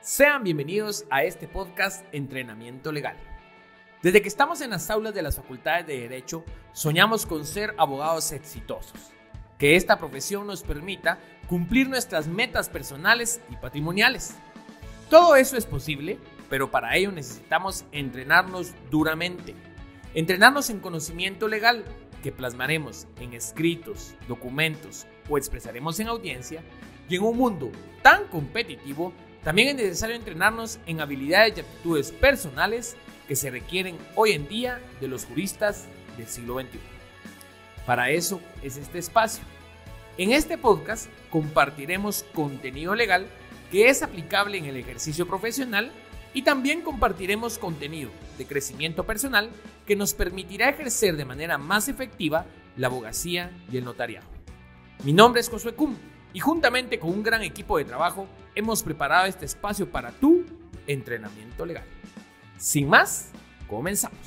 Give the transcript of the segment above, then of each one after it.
Sean bienvenidos a este podcast Entrenamiento Legal. Desde que estamos en las aulas de las facultades de Derecho, soñamos con ser abogados exitosos. Que esta profesión nos permita cumplir nuestras metas personales y patrimoniales. Todo eso es posible, pero para ello necesitamos entrenarnos duramente. Entrenarnos en conocimiento legal, que plasmaremos en escritos, documentos o expresaremos en audiencia. Y en un mundo tan competitivo, también es necesario entrenarnos en habilidades y aptitudes personales que se requieren hoy en día de los juristas del siglo XXI. Para eso es este espacio. En este podcast compartiremos contenido legal que es aplicable en el ejercicio profesional y también compartiremos contenido de crecimiento personal que nos permitirá ejercer de manera más efectiva la abogacía y el notariado. Mi nombre es Josué Cum y juntamente con un gran equipo de trabajo hemos preparado este espacio para tu entrenamiento legal. Sin más, comenzamos.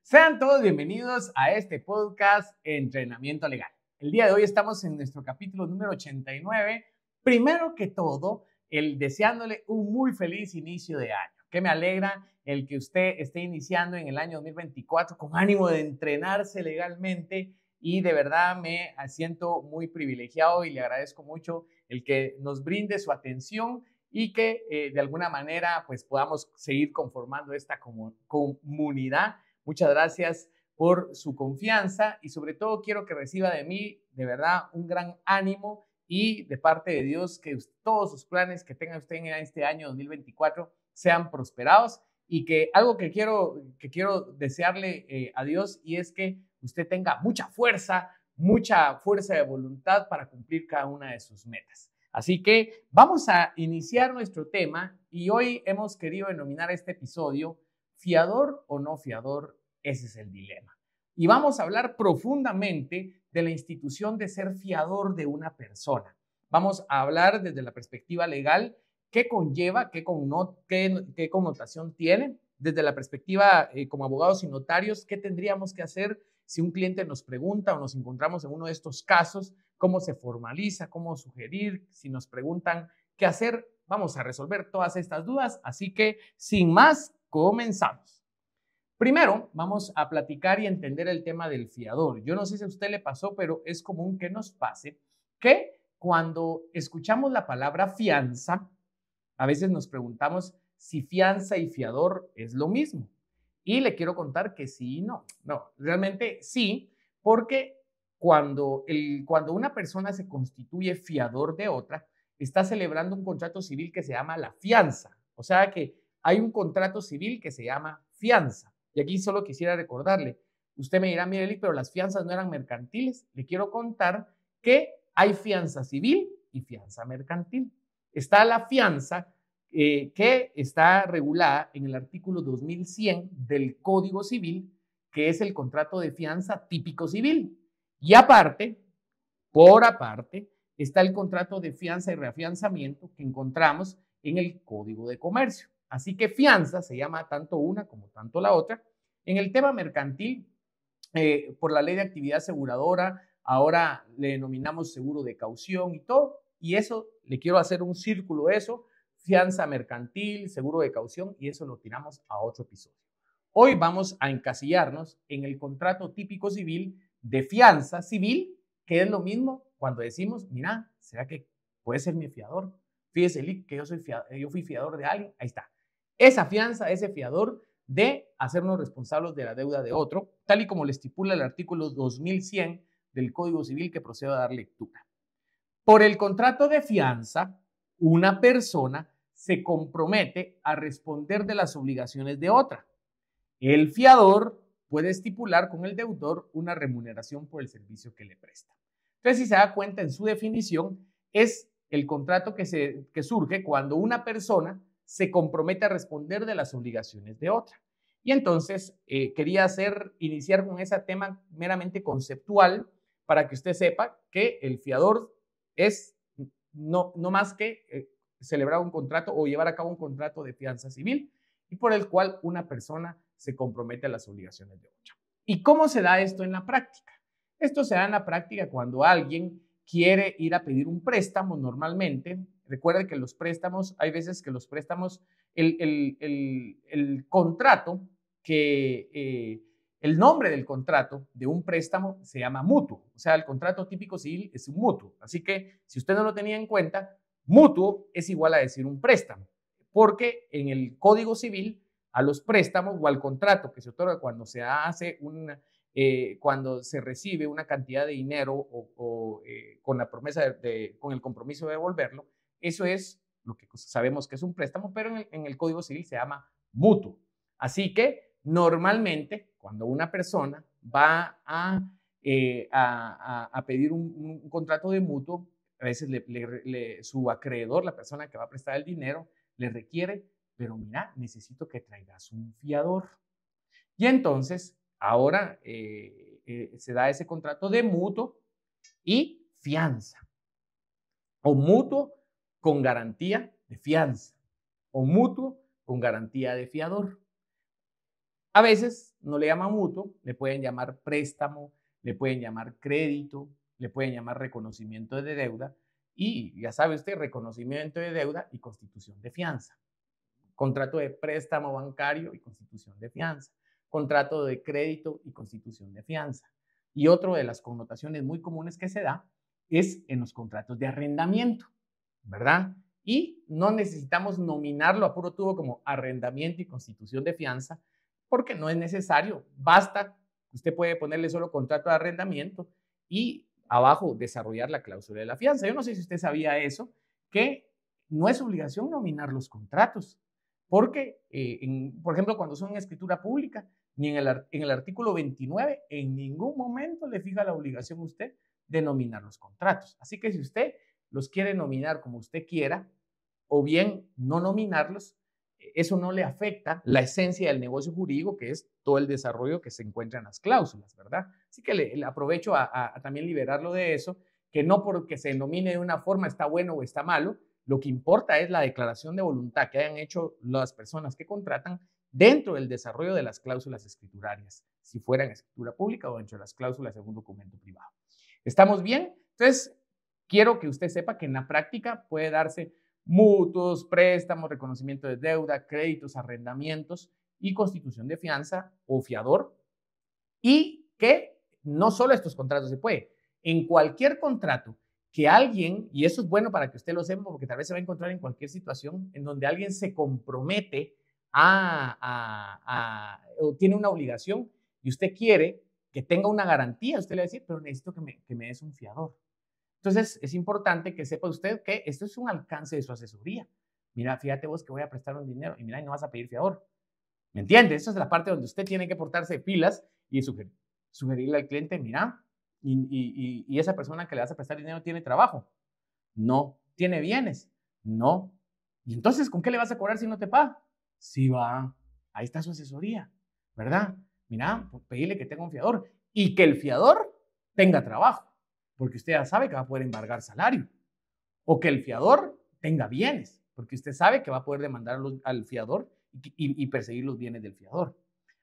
Sean todos bienvenidos a este podcast Entrenamiento Legal. El día de hoy estamos en nuestro capítulo número 89. Primero que todo, deseándole un muy feliz inicio de año. Que me alegra el que usted esté iniciando en el año 2024 con ánimo de entrenarse legalmente y de verdad me siento muy privilegiado y le agradezco mucho el que nos brinde su atención y que de alguna manera pues podamos seguir conformando esta comunidad. Muchas gracias por su confianza y sobre todo quiero que reciba de mí de verdad un gran ánimo y de parte de Dios que todos sus planes que tenga usted en este año 2024 sean prosperados y que algo que quiero desearle a Dios y es que usted tenga mucha fuerza de voluntad para cumplir cada una de sus metas. Así que vamos a iniciar nuestro tema y hoy hemos querido denominar este episodio ¿fiador o no fiador? Ese es el dilema. Y vamos a hablar profundamente de la institución de ser fiador de una persona. Vamos a hablar desde la perspectiva legal, qué conlleva, qué connotación tiene, desde la perspectiva como abogados y notarios, qué tendríamos que hacer si un cliente nos pregunta o nos encontramos en uno de estos casos, cómo se formaliza, cómo sugerir, si nos preguntan qué hacer, vamos a resolver todas estas dudas. Así que, sin más, comenzamos. Primero, vamos a platicar y entender el tema del fiador. Yo no sé si a usted le pasó, pero es común que nos pase que cuando escuchamos la palabra fianza, a veces nos preguntamos si fianza y fiador es lo mismo. Y le quiero contar que sí y no. No, realmente sí, porque cuando una persona se constituye fiador de otra, está celebrando un contrato civil que se llama la fianza. O sea que hay un contrato civil que se llama fianza. Y aquí solo quisiera recordarle, usted me dirá, mire, pero las fianzas no eran mercantiles. Le quiero contar que hay fianza civil y fianza mercantil. Está la fianza que está regulada en el artículo 2100 del Código Civil, que es el contrato de fianza típico civil. Y aparte, por aparte, está el contrato de fianza y reafianzamiento que encontramos en el Código de Comercio. Así que fianza se llama tanto una como tanto la otra. En el tema mercantil, por la ley de actividad aseguradora, ahora le denominamos seguro de caución y todo. Y eso, le quiero hacer un círculo de eso, fianza mercantil, seguro de caución, y eso lo tiramos a otro episodio. Hoy vamos a encasillarnos en el contrato típico civil de fianza civil, que es lo mismo cuando decimos, mira, ¿será que puede ser mi fiador? Fíjese que yo fui fiador de alguien, ahí está. Esa fianza, ese fiador de hacernos responsables de la deuda de otro, tal y como le estipula el artículo 2100 del Código Civil que procedo a dar lectura. Por el contrato de fianza, una persona se compromete a responder de las obligaciones de otra. El fiador puede estipular con el deudor una remuneración por el servicio que le presta. Entonces, si se da cuenta en su definición, es el contrato que surge cuando una persona se compromete a responder de las obligaciones de otra. Y entonces quería iniciar con ese tema meramente conceptual para que usted sepa que el fiador es no más que celebrar un contrato o llevar a cabo un contrato de fianza civil y por el cual una persona se compromete a las obligaciones de otra. ¿Y cómo se da esto en la práctica? Esto se da en la práctica cuando alguien quiere ir a pedir un préstamo normalmente. Recuerde que los préstamos, hay veces que los préstamos, el contrato el nombre del contrato de un préstamo se llama mutuo. O sea, el contrato típico civil es un mutuo. Así que si usted no lo tenía en cuenta, mutuo es igual a decir un préstamo, porque en el Código Civil a los préstamos o al contrato que se otorga cuando se hace cuando se recibe una cantidad de dinero con la promesa con el compromiso de devolverlo, eso es lo que sabemos que es un préstamo, pero en el Código Civil se llama mutuo. Así que normalmente cuando una persona va a pedir un contrato de mutuo, a veces su acreedor, la persona que va a prestar el dinero, le requiere, pero mira, necesito que traigas un fiador. Y entonces, ahora se da ese contrato de mutuo y fianza, o mutuo con garantía de fianza, o mutuo con garantía de fiador. A veces no le llaman mutuo, le pueden llamar préstamo, le pueden llamar crédito, le pueden llamar reconocimiento de deuda y ya sabe usted, reconocimiento de deuda y constitución de fianza. Contrato de préstamo bancario y constitución de fianza. Contrato de crédito y constitución de fianza. Y otra de las connotaciones muy comunes que se da es en los contratos de arrendamiento, ¿verdad? Y no necesitamos nominarlo a puro tubo como arrendamiento y constitución de fianza, porque no es necesario. Basta, usted puede ponerle solo contrato de arrendamiento y abajo desarrollar la cláusula de la fianza. Yo no sé si usted sabía eso, que no es obligación nominar los contratos, porque, por ejemplo, cuando son en escritura pública, ni en el artículo 29, en ningún momento le fija la obligación a usted de nominar los contratos. Así que si usted los quiere nominar como usted quiera, o bien no nominarlos, eso no le afecta la esencia del negocio jurídico, que es todo el desarrollo que se encuentra en las cláusulas, ¿verdad? Así que le aprovecho a también liberarlo de eso, que no porque se denomine de una forma está bueno o está malo, lo que importa es la declaración de voluntad que hayan hecho las personas que contratan dentro del desarrollo de las cláusulas escriturarias, si fuera en escritura pública o dentro de las cláusulas de un documento privado. ¿Estamos bien? Entonces, quiero que usted sepa que en la práctica puede darse mutuos, préstamos, reconocimiento de deuda, créditos, arrendamientos y constitución de fianza o fiador. Y que no solo estos contratos se puede, en cualquier contrato que alguien, y eso es bueno para que usted lo sepa, porque tal vez se va a encontrar en cualquier situación en donde alguien se compromete o tiene una obligación y usted quiere que tenga una garantía, usted le va a decir, pero necesito que me des un fiador. Entonces, es importante que sepa usted que esto es un alcance de su asesoría. Mira, fíjate vos que voy a prestar un dinero y mira, y no vas a pedir fiador. ¿Me entiende? Esa es la parte donde usted tiene que portarse pilas y sugerirle al cliente, mira, y esa persona que le vas a prestar dinero tiene trabajo. No. ¿Tiene bienes? No. ¿Y entonces con qué le vas a cobrar si no te paga? Sí va. Ahí está su asesoría, ¿verdad? Mira, pues pedirle que tenga un fiador y que el fiador tenga trabajo, porque usted ya sabe que va a poder embargar salario. O que el fiador tenga bienes, porque usted sabe que va a poder demandar al fiador y perseguir los bienes del fiador.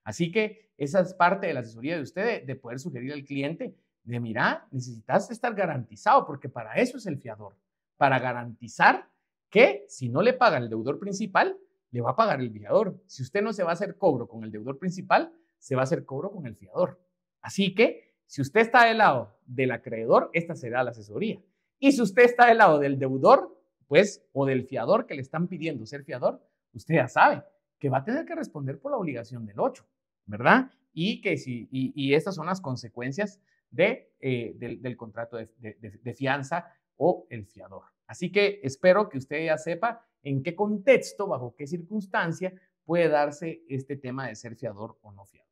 Así que esa es parte de la asesoría de usted, de poder sugerir al cliente de, mira, necesitas estar garantizado, porque para eso es el fiador, para garantizar que si no le paga el deudor principal, le va a pagar el fiador. Si usted no se va a hacer cobro con el deudor principal, se va a hacer cobro con el fiador. Así que si usted está del lado del acreedor, esta será la asesoría. Y si usted está del lado del deudor, pues, o del fiador que le están pidiendo ser fiador, usted ya sabe que va a tener que responder por la obligación del 8, ¿verdad? Y estas son las consecuencias del contrato de fianza o el fiador. Así que espero que usted ya sepa en qué contexto, bajo qué circunstancia puede darse este tema de ser fiador o no fiador.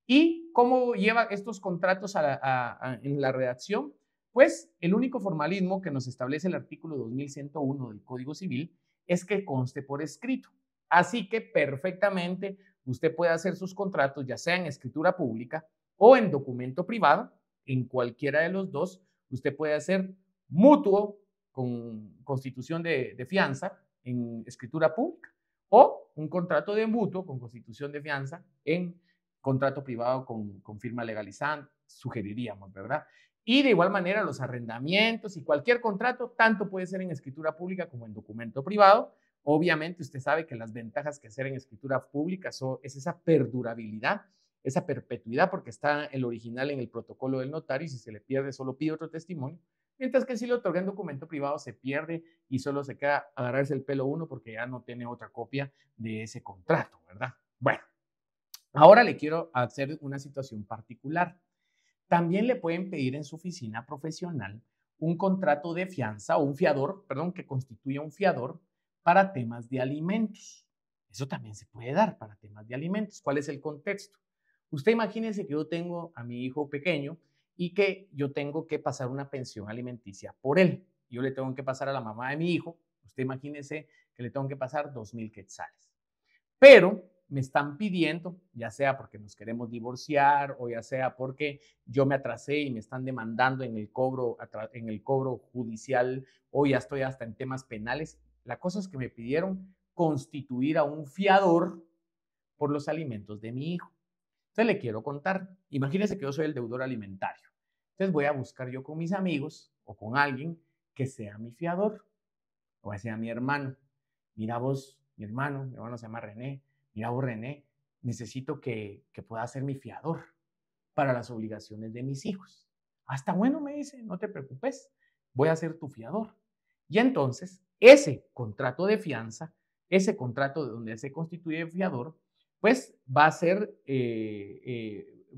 ¿Y cómo lleva estos contratos en la redacción? Pues el único formalismo que nos establece el artículo 2101 del Código Civil es que conste por escrito. Así que perfectamente usted puede hacer sus contratos ya sea en escritura pública o en documento privado, en cualquiera de los dos. Usted puede hacer mutuo con constitución de fianza en escritura pública o un contrato de mutuo con constitución de fianza en contrato privado con firma legalizada, sugeriríamos, ¿verdad? Y de igual manera los arrendamientos y cualquier contrato, tanto puede ser en escritura pública como en documento privado. Obviamente usted sabe que las ventajas que hacer en escritura pública es esa perdurabilidad, esa perpetuidad, porque está el original en el protocolo del notario y si se le pierde solo pide otro testimonio, mientras que si lo otorga en documento privado se pierde y solo se queda agarrarse el pelo uno porque ya no tiene otra copia de ese contrato, ¿verdad? Bueno, ahora le quiero hacer una situación particular. También le pueden pedir en su oficina profesional un contrato de fianza o un fiador, perdón, que constituya un fiador para temas de alimentos. Eso también se puede dar para temas de alimentos. ¿Cuál es el contexto? Usted imagínese que yo tengo a mi hijo pequeño y que yo tengo que pasar una pensión alimenticia por él. Yo le tengo que pasar a la mamá de mi hijo. Usted imagínese que le tengo que pasar 2,000 quetzales. Pero me están pidiendo, ya sea porque nos queremos divorciar o ya sea porque yo me atrasé y me están demandando en el cobro judicial o ya estoy hasta en temas penales. La cosa es que me pidieron constituir a un fiador por los alimentos de mi hijo. Entonces le quiero contar, imagínense que yo soy el deudor alimentario. Entonces voy a buscar yo con mis amigos o con alguien que sea mi fiador o que sea mi hermano. Mira vos, mi hermano se llama René. Mira vos, René, necesito que pueda ser mi fiador para las obligaciones de mis hijos. Hasta bueno, me dice, no te preocupes, voy a ser tu fiador. Y entonces, ese contrato de fianza, ese contrato de donde se constituye el fiador, pues va a ser,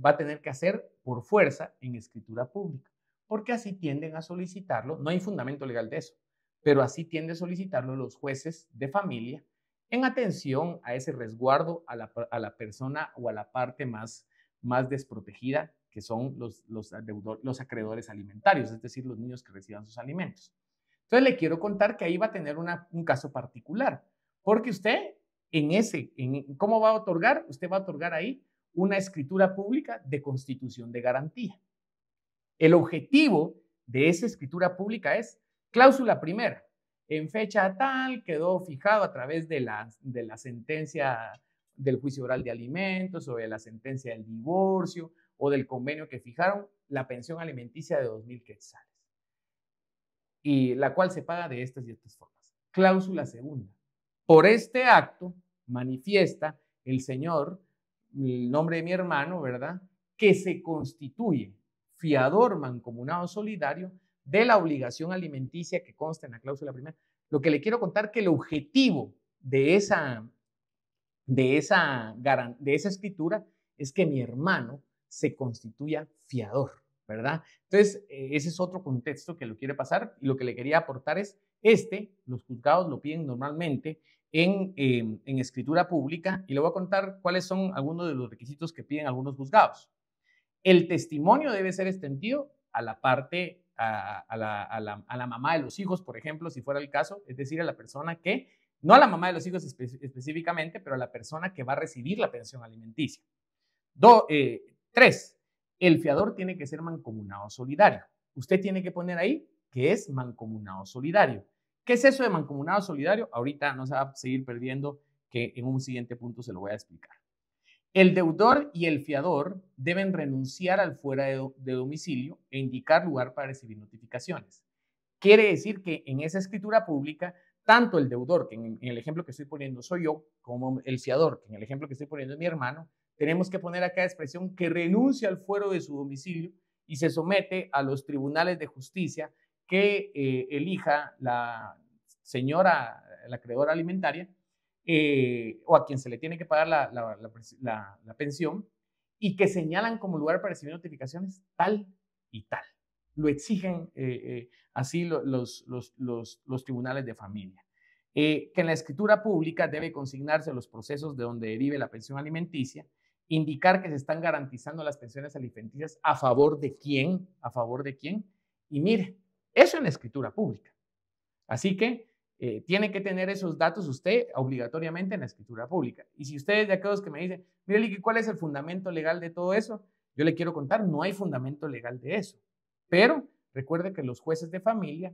va a tener que hacer por fuerza en escritura pública, porque así tienden a solicitarlo, no hay fundamento legal de eso, pero así tienden a solicitarlo los jueces de familia en atención a ese resguardo a la persona o a la parte más desprotegida, que son los acreedores alimentarios, es decir, los niños que reciban sus alimentos. Entonces le quiero contar que ahí va a tener un caso particular, porque usted ¿cómo va a otorgar? Usted va a otorgar ahí una escritura pública de constitución de garantía. El objetivo de esa escritura pública es cláusula primera. En fecha tal quedó fijado a través de la sentencia del juicio oral de alimentos o de la sentencia del divorcio o del convenio que fijaron la pensión alimenticia de 2,000 quetzales y la cual se paga de estas y estas formas. Cláusula segunda. Por este acto manifiesta el señor, el nombre de mi hermano, ¿verdad? Que se constituye fiador mancomunado solidario de la obligación alimenticia que consta en la cláusula primera. Lo que le quiero contar que el objetivo de esa escritura es que mi hermano se constituya fiador, ¿verdad? Entonces, ese es otro contexto que lo quiere pasar y lo que le quería aportar es los juzgados lo piden normalmente en escritura pública y le voy a contar cuáles son algunos de los requisitos que piden algunos juzgados. El testimonio debe ser extendido a la parte, a la mamá de los hijos, por ejemplo, si fuera el caso, es decir, a la persona que, no a la mamá de los hijos específicamente, pero a la persona que va a recibir la pensión alimenticia. 3, el fiador tiene que ser mancomunado solidario. Usted tiene que poner ahí que es mancomunado solidario. ¿Qué es eso de mancomunado solidario? Ahorita no se va a seguir perdiendo, que en un siguiente punto se lo voy a explicar. El deudor y el fiador deben renunciar al fuera de domicilio e indicar lugar para recibir notificaciones. Quiere decir que en esa escritura pública, tanto el deudor, que en el ejemplo que estoy poniendo soy yo, como el fiador, que en el ejemplo que estoy poniendo es mi hermano, tenemos que poner acá expresión que renuncia al fuero de su domicilio y se somete a los tribunales de justicia que elija la señora, la acreedora alimentaria, o a quien se le tiene que pagar la pensión, y que señalan como lugar para recibir notificaciones tal y tal. Lo exigen así los tribunales de familia. Que en la escritura pública debe consignarse los procesos de donde derive la pensión alimenticia, indicar que se están garantizando las pensiones alimenticias a favor de quién, y mire, eso en la escritura pública. Así que tiene que tener esos datos usted obligatoriamente en la escritura pública. Y si usted es de aquellos que me dicen, mire, Licky, ¿cuál es el fundamento legal de todo eso? Yo le quiero contar, no hay fundamento legal de eso. Pero recuerde que los jueces de familia,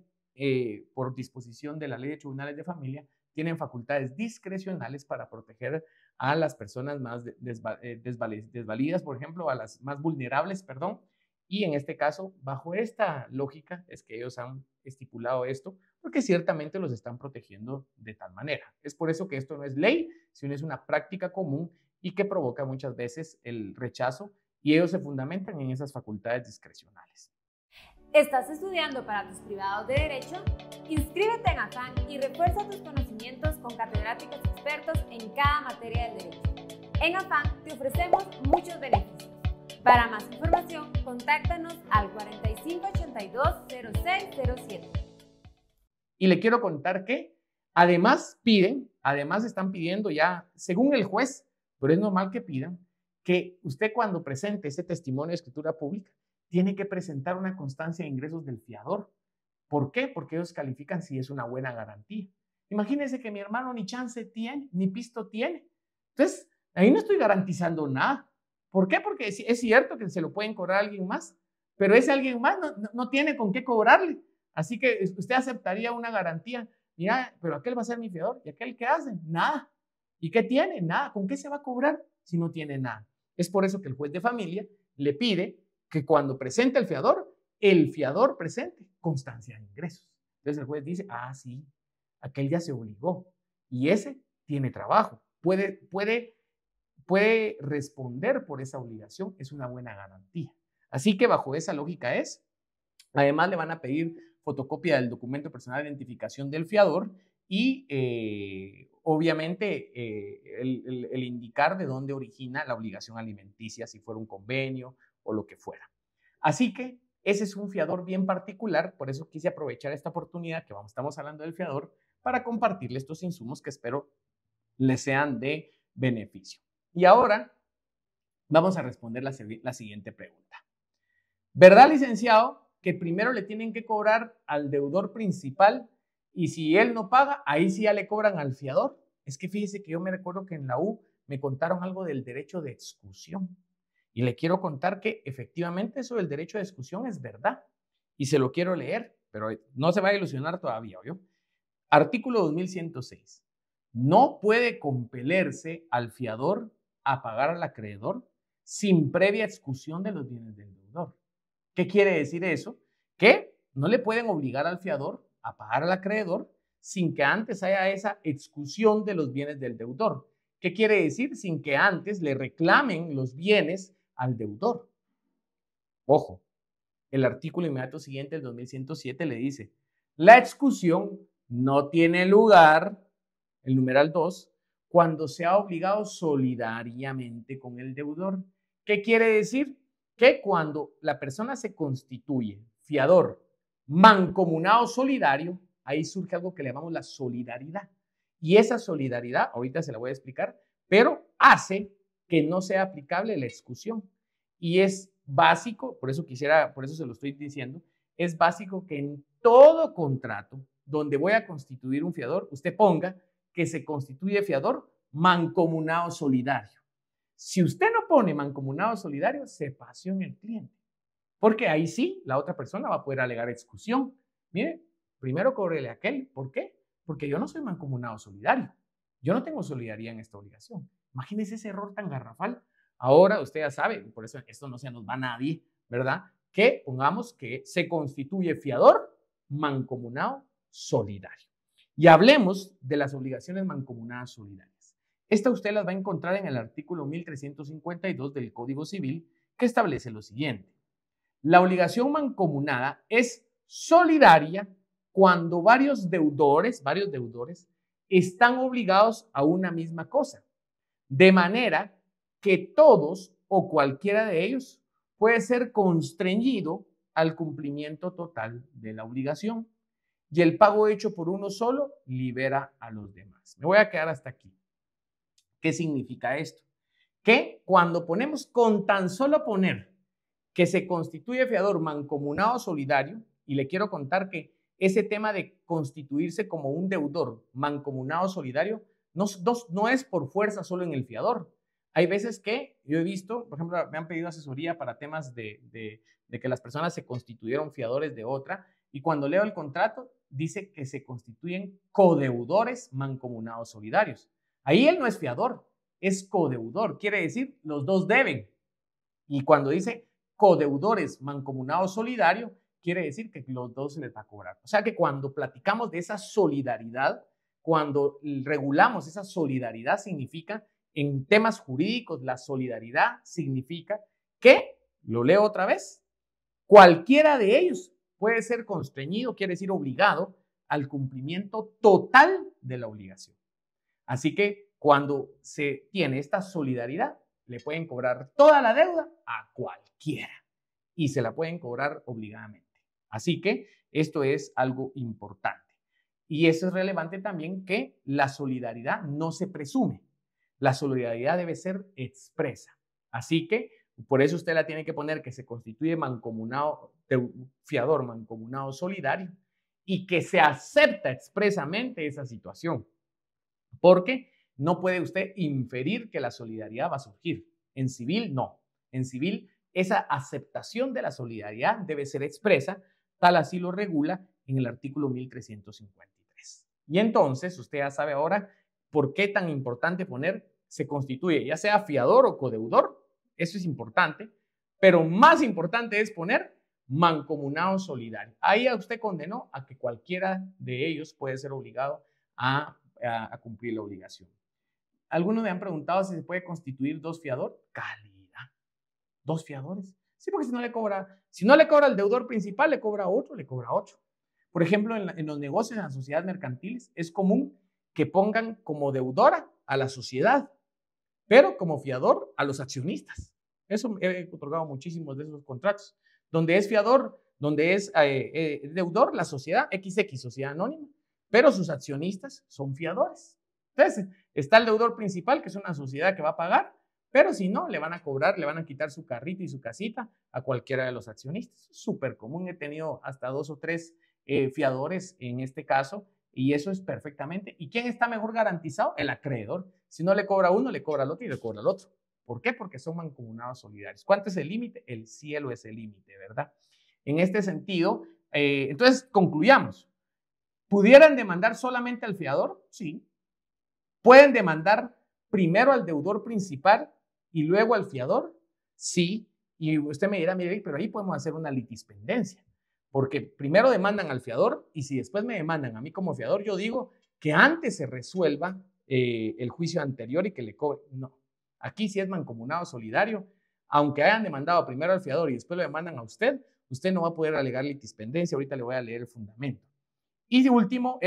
por disposición de la Ley de Tribunales de Familia, tienen facultades discrecionales para proteger a las personas más desvalidas, por ejemplo, a las más vulnerables, perdón. Y en este caso, bajo esta lógica, es que ellos han estipulado esto, porque ciertamente los están protegiendo de tal manera. Es por eso que esto no es ley, sino es una práctica común y que provoca muchas veces el rechazo, y ellos se fundamentan en esas facultades discrecionales. ¿Estás estudiando para tus privados de Derecho? Inscríbete en AFAN y refuerza tus conocimientos con catedráticos expertos en cada materia del derecho. En AFAN te ofrecemos muchos beneficios. Para más información, contáctanos al 4582-0607. Y le quiero contar que además están pidiendo ya, según el juez, pero es normal que pidan, que usted cuando presente ese testimonio de escritura pública, tiene que presentar una constancia de ingresos del fiador. ¿Por qué? Porque ellos califican si es una buena garantía. Imagínense que mi hermano ni chance tiene, ni pisto tiene. Entonces, ahí no estoy garantizando nada. ¿Por qué? Porque es cierto que se lo pueden cobrar a alguien más, pero ese alguien más no tiene con qué cobrarle. Así que usted aceptaría una garantía. Mira, pero aquel va a ser mi fiador. ¿Y aquel qué hace? Nada. ¿Y qué tiene? Nada. ¿Con qué se va a cobrar si no tiene nada? Es por eso que el juez de familia le pide que cuando presente el fiador presente constancia de ingresos. Entonces el juez dice, sí, aquel ya se obligó y ese tiene trabajo, puede responder por esa obligación, es una buena garantía. Así que bajo esa lógica además le van a pedir fotocopia del documento personal de identificación del fiador y obviamente el indicar de dónde origina la obligación alimenticia, si fuera un convenio o lo que fuera. Así que ese es un fiador bien particular, por eso quise aprovechar esta oportunidad que estamos hablando del fiador para compartirles estos insumos que espero les sean de beneficio. Y ahora vamos a responder la siguiente pregunta. ¿Verdad, licenciado, que primero le tienen que cobrar al deudor principal y si él no paga, ahí sí ya le cobran al fiador? Es que fíjese que yo me recuerdo que en la U me contaron algo del derecho de exclusión. Y le quiero contar que efectivamente eso del derecho de exclusión es verdad. Y se lo quiero leer, pero no se va a ilusionar todavía, ¿oyó? Artículo 2106. No puede compelerse al fiador a pagar al acreedor sin previa exclusión de los bienes del deudor. ¿Qué quiere decir eso? Que no le pueden obligar al fiador a pagar al acreedor sin que antes haya esa exclusión de los bienes del deudor. ¿Qué quiere decir? Sin que antes le reclamen los bienes al deudor. Ojo, el artículo inmediato siguiente, el 2107, le dice, la exclusión no tiene lugar, el numeral 2, cuando se ha obligado solidariamente con el deudor. ¿Qué quiere decir? Que cuando la persona se constituye fiador, mancomunado solidario, ahí surge algo que le llamamos la solidaridad. Y esa solidaridad, ahorita se la voy a explicar, pero hace que no sea aplicable la exclusión. Y es básico, por eso se lo estoy diciendo, es básico que en todo contrato donde voy a constituir un fiador, usted ponga que se constituye fiador mancomunado solidario. Si usted no pone mancomunado solidario, se pasó en el cliente. Porque ahí sí, la otra persona va a poder alegar exclusión. Mire, primero cóbrele a aquel. ¿Por qué? Porque yo no soy mancomunado solidario. Yo no tengo solidaridad en esta obligación. Imagínese ese error tan garrafal. Ahora usted ya sabe, por eso esto no se nos va a nadie, ¿verdad? Que pongamos que se constituye fiador mancomunado solidario. Y hablemos de las obligaciones mancomunadas solidarias. Esta usted las va a encontrar en el artículo 1352 del Código Civil, que establece lo siguiente. La obligación mancomunada es solidaria cuando varios deudores están obligados a una misma cosa, de manera que todos o cualquiera de ellos puede ser constreñido al cumplimiento total de la obligación y el pago hecho por uno solo libera a los demás. Me voy a quedar hasta aquí. ¿Qué significa esto? Que cuando ponemos, con tan solo poner que se constituye fiador mancomunado solidario, y le quiero contar que ese tema de constituirse como un deudor mancomunado solidario no es por fuerza solo en el fiador. Hay veces que yo he visto, por ejemplo, me han pedido asesoría para temas de que las personas se constituyeron fiadores de otra, y cuando leo el contrato dice que se constituyen codeudores mancomunados solidarios. Ahí él no es fiador, es codeudor, quiere decir los dos deben. Y cuando dice codeudores mancomunado solidario, quiere decir que los dos se les va a cobrar. O sea que cuando platicamos de esa solidaridad, cuando regulamos esa solidaridad, significa, en temas jurídicos, la solidaridad significa que, lo leo otra vez, cualquiera de ellos puede ser constreñido, quiere decir obligado, al cumplimiento total de la obligación. Así que cuando se tiene esta solidaridad, le pueden cobrar toda la deuda a cualquiera y se la pueden cobrar obligadamente. Así que esto es algo importante. Y eso es relevante también, que la solidaridad no se presume. La solidaridad debe ser expresa. Así que por eso usted la tiene que poner que se constituye mancomunado, fiador mancomunado solidario, y que se acepta expresamente esa situación. Porque no puede usted inferir que la solidaridad va a surgir. En civil, no. En civil, esa aceptación de la solidaridad debe ser expresa, tal así lo regula en el artículo 1353. Y entonces, usted ya sabe ahora por qué tan importante poner se constituye, ya sea fiador o codeudor. Eso es importante, pero más importante es poner mancomunado solidario. Ahí usted condenó a que cualquiera de ellos puede ser obligado a cumplir la obligación. Algunos me han preguntado si se puede constituir dos fiadores. Calidad. ¿Dos fiadores? Sí, porque si no le cobra al deudor principal, le cobra otro, le cobra otro. Por ejemplo, en los negocios, en las sociedades mercantiles, es común que pongan como deudora a la sociedad, pero como fiador a los accionistas. Eso he otorgado muchísimos de esos contratos. Donde es fiador, donde es deudor, la sociedad XX, sociedad anónima, pero sus accionistas son fiadores. Entonces, está el deudor principal, que es una sociedad que va a pagar, pero si no, le van a cobrar, le van a quitar su carrito y su casita a cualquiera de los accionistas. Súper común, he tenido hasta 2 o 3 fiadores en este caso, y eso es perfectamente. ¿Y quién está mejor garantizado? El acreedor. Si no le cobra a uno, le cobra al otro y le cobra al otro. ¿Por qué? Porque son mancomunados solidarios. ¿Cuánto es el límite? El cielo es el límite, ¿verdad? En este sentido, entonces concluyamos. ¿Pudieran demandar solamente al fiador? Sí. ¿Pueden demandar primero al deudor principal y luego al fiador? Sí. Y usted me dirá, mire, pero ahí podemos hacer una litispendencia. Porque primero demandan al fiador y si después me demandan a mí como fiador, yo digo que antes se resuelva el juicio anterior y que le cobre. No. Aquí sí es mancomunado solidario. Aunque hayan demandado primero al fiador y después lo demandan a usted, usted no va a poder alegar litispendencia. Ahorita le voy a leer el fundamento. Y de último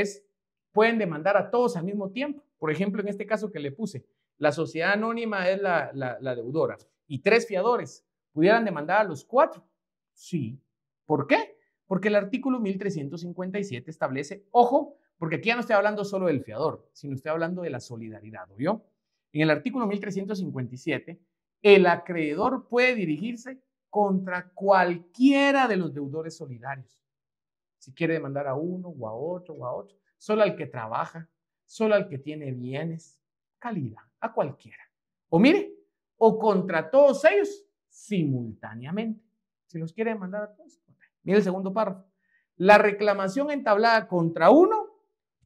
pueden demandar a todos al mismo tiempo. Por ejemplo, en este caso que le puse, la sociedad anónima es la deudora y 3 fiadores. ¿Pudieran demandar a los 4? Sí. ¿Por qué? Porque el artículo 1357 establece, ojo, porque aquí ya no estoy hablando solo del fiador, sino estoy hablando de la solidaridad, ¿oyó? En el artículo 1357, el acreedor puede dirigirse contra cualquiera de los deudores solidarios. Si quiere demandar a uno o a otro, solo al que trabaja, solo al que tiene bienes, calidad, a cualquiera. O mire, o contra todos ellos simultáneamente. Si los quiere demandar a todos. Mire el segundo párrafo. La reclamación entablada contra uno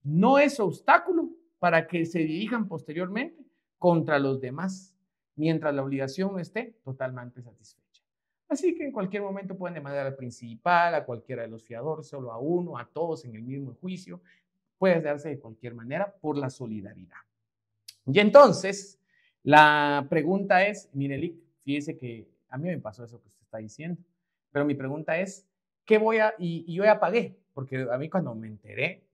no es obstáculo para que se dirijan posteriormente contra los demás, mientras la obligación no esté totalmente satisfecha. Así que en cualquier momento pueden demandar al principal, a cualquiera de los fiadores, solo a uno, a todos en el mismo juicio. Puede darse de cualquier manera por la solidaridad. Y entonces, la pregunta es, Mirelik, fíjese que a mí me pasó eso que usted está diciendo, pero mi pregunta es, ¿qué y yo ya pagué? Porque a mí cuando me enteré,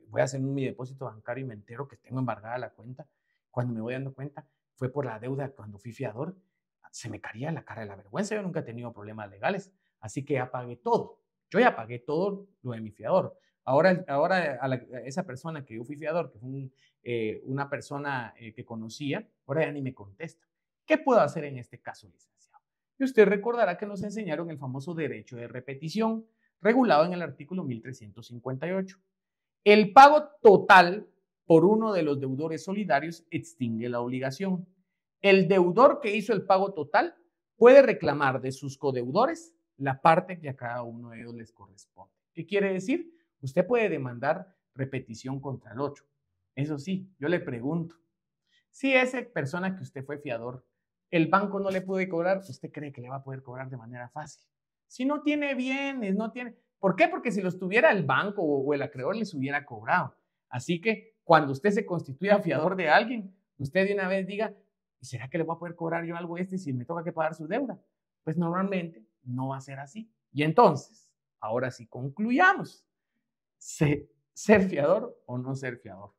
voy a hacer mi depósito bancario y me entero que tengo embargada la cuenta. Cuando me voy dando cuenta, fue por la deuda cuando fui fiador. Se me caía la cara de la vergüenza. Yo nunca he tenido problemas legales, así que ya pagué todo. Yo ya pagué todo lo de mi fiador. Ahora a esa persona que yo fui fiador, que fue una persona que conocía, ahora ya ni me contesta. ¿Qué puedo hacer en este caso, licenciado? Y usted recordará que nos enseñaron el famoso derecho de repetición, regulado en el artículo 1358. El pago total por uno de los deudores solidarios extingue la obligación. El deudor que hizo el pago total puede reclamar de sus codeudores la parte que a cada uno de ellos les corresponde. ¿Qué quiere decir? Usted puede demandar repetición contra el otro. Eso sí, yo le pregunto, Si esa persona que usted fue fiador, el banco no le puede cobrar, usted cree que le va a poder cobrar de manera fácil. Si no tiene bienes, no tiene... ¿Por qué? Porque si los tuviera el banco o el acreedor les hubiera cobrado. Así que cuando usted se constituya fiador de alguien, usted de una vez diga, ¿será que le voy a poder cobrar yo algo si me toca que pagar su deuda? Pues normalmente no va a ser así. Y entonces, ahora sí concluyamos. ¿Ser fiador o no ser fiador?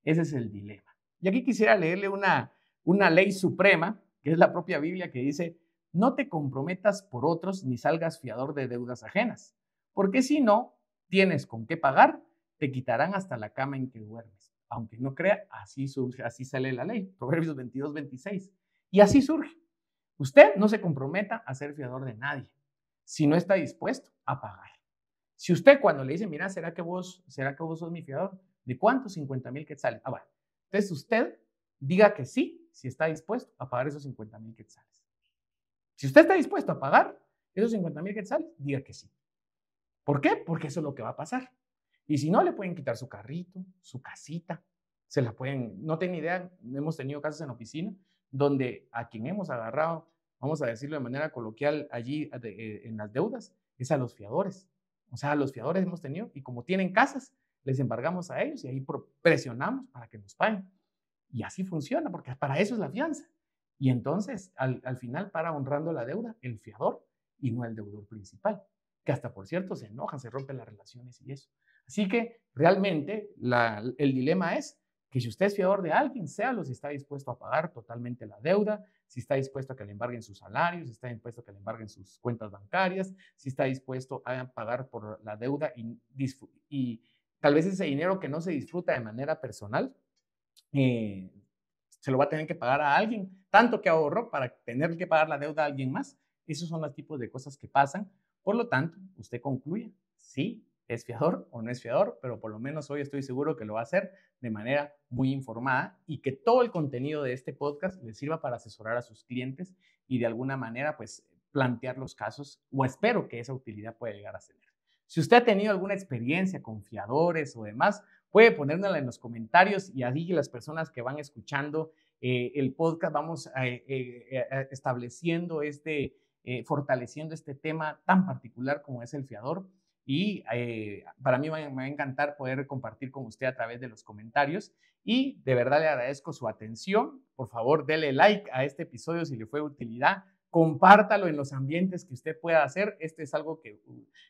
Ese es el dilema. Y aquí quisiera leerle una ley suprema, que es la propia Biblia, que dice, no te comprometas por otros ni salgas fiador de deudas ajenas, porque si no tienes con qué pagar, te quitarán hasta la cama en que duermes. Aunque no crea, así surge, así sale la ley, Proverbios 22, 26. Y así surge. Usted no se comprometa a ser fiador de nadie si no está dispuesto a pagar. Si usted cuando le dice, mira, ¿será que vos sos mi fiador? ¿De cuánto? 50,000 quetzales. Ah, bueno. Entonces usted diga que sí, si está dispuesto a pagar esos 50,000 quetzales. Si usted está dispuesto a pagar esos 50,000 quetzales, diga que sí. ¿Por qué? Porque eso es lo que va a pasar. Y si no, le pueden quitar su carrito, su casita, se la pueden, no tengo idea, hemos tenido casos en la oficina donde a quien hemos agarrado, vamos a decirlo de manera coloquial allí en las deudas, es a los fiadores. O sea, a los fiadores hemos tenido y como tienen casas, les embargamos a ellos y ahí presionamos para que nos paguen. Y así funciona, porque para eso es la fianza. Y entonces, al final, para honrando la deuda, el fiador y no el deudor principal, que hasta, por cierto, se enojan, se rompen las relaciones y eso. Así que realmente el dilema es que si usted es fiador de alguien, séalo si está dispuesto a pagar totalmente la deuda, si está dispuesto a que le embarguen sus salarios, si está dispuesto a que le embarguen sus cuentas bancarias, si está dispuesto a pagar por la deuda y tal vez ese dinero que no se disfruta de manera personal, se lo va a tener que pagar a alguien, tanto que ahorró para tener que pagar la deuda a alguien más. Esos son los tipos de cosas que pasan. Por lo tanto, usted concluye, sí, es fiador o no es fiador, pero por lo menos hoy estoy seguro que lo va a hacer de manera muy informada y que todo el contenido de este podcast le sirva para asesorar a sus clientes y de alguna manera pues plantear los casos, o espero que esa utilidad pueda llegar a tener. Si usted ha tenido alguna experiencia con fiadores o demás, puede ponérnosla en los comentarios y así las personas que van escuchando el podcast vamos estableciendo fortaleciendo este tema tan particular como es el fiador. Y para mí me va a encantar poder compartir con usted a través de los comentarios y de verdad le agradezco su atención. Por favor, dele like a este episodio si le fue de utilidad. Compártalo en los ambientes que usted pueda hacer. Este es algo que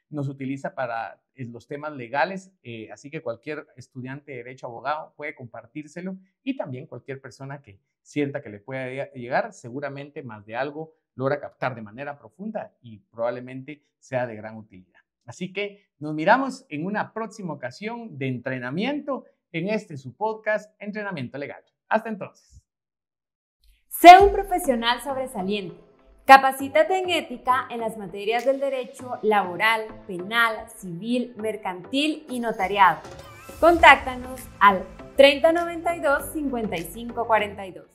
nos utiliza para los temas legales, así que cualquier estudiante de derecho, abogado, puede compartírselo y también cualquier persona que sienta que le pueda llegar, seguramente más de algo logra captar de manera profunda y probablemente sea de gran utilidad. Así que nos miramos en una próxima ocasión de entrenamiento en su podcast Entrenamiento Legal. Hasta entonces. Sé un profesional sobresaliente. Capacítate en ética en las materias del derecho laboral, penal, civil, mercantil y notariado. Contáctanos al 3092-5542.